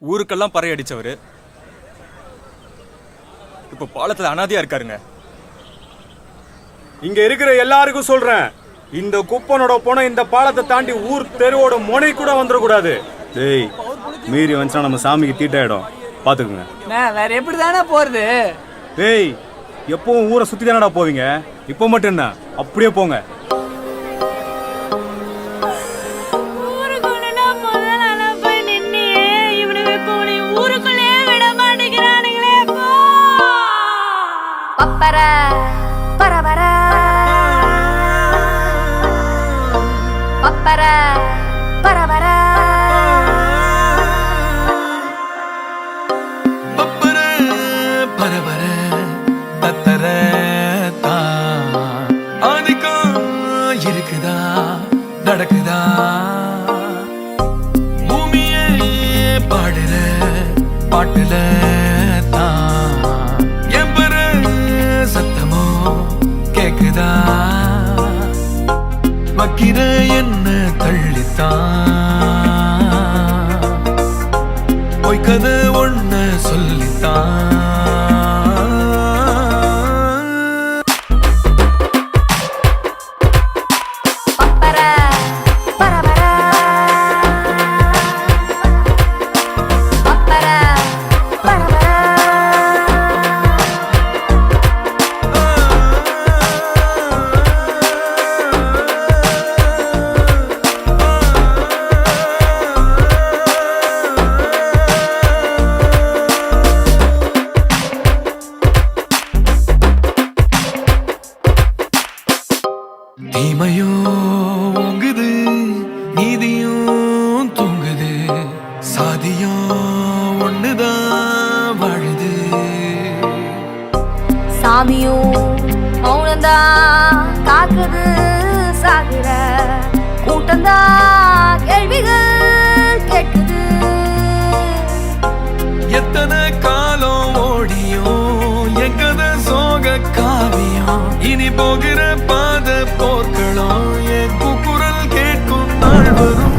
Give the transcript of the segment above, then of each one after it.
ஊருக்கெல்லாம் பறை அடிச்சவரு இப்ப பாலத்துல அனாதையா இருக்காருங்க. இங்க இருக்கிற எல்லாருக்கும் சொல்றேன், இந்த குப்பனோட போன இந்த பாலத்தை தாண்டி ஊர் தெருவோட முனை கூட வந்துடக்கூடாது. டேய், மீறி வந்துச்சா நம்ம சாமிக்கு தீட்டாயிடும், பாத்துக்குங்க. வேற எப்படி தானே போறது? டேய், எப்பவும் ஊரை சுத்தி தானடா போவீங்க, இப்ப மட்டும் என்ன அப்படியே போங்க. பப்பர பரபர பப்பர பரபர பப்பர பரபர தத்தர தா ஆதிக்கம் இருக்குதா நடக்குதா பூமியே பாடுற பாட்டுல கேக்குதா மக்கிர என்ன தள்ளித்தான் பொய் கதை ஒண்ணு சொல்லித்தான். தீமையும் ஓங்குது, நீதியும் தூங்குது, சாதியும் ஒண்ணுதான் வாழுது. சாமியும் மௌனந்தா காக்குது, சாகுற கூட்டந்தா கேள்விகள் கேட்குது. எத்தனை காலம் ஓடியும் எங்கத சோக காவியம், இனி போகிற பாத போர்க்களம் என் குரல் கேட்கும் நாள் வரும்.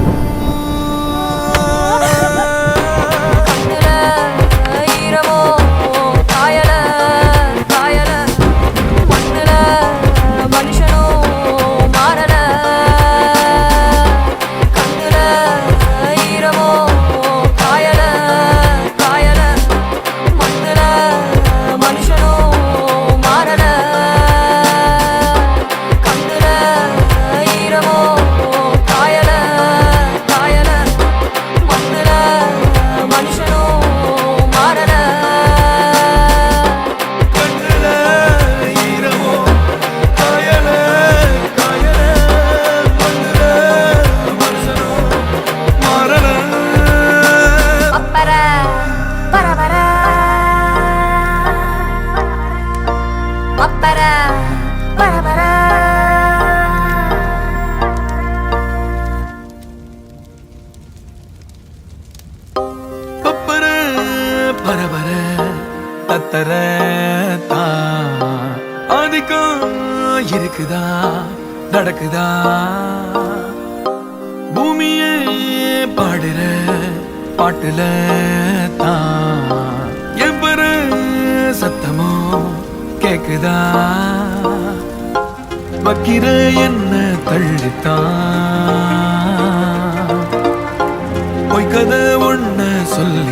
பப்பர பரபர பப்பர பரபர தத்தர தா ஆதிக்கம் இருக்குதா நடக்குதா பூமியே பாடுற பாட்டுல தான் எம்பர சத்தமோ கேக்குதா மக்கிர என்ன தள்ளித்தான் பொய் கதை ஒண்ணு சொல்லி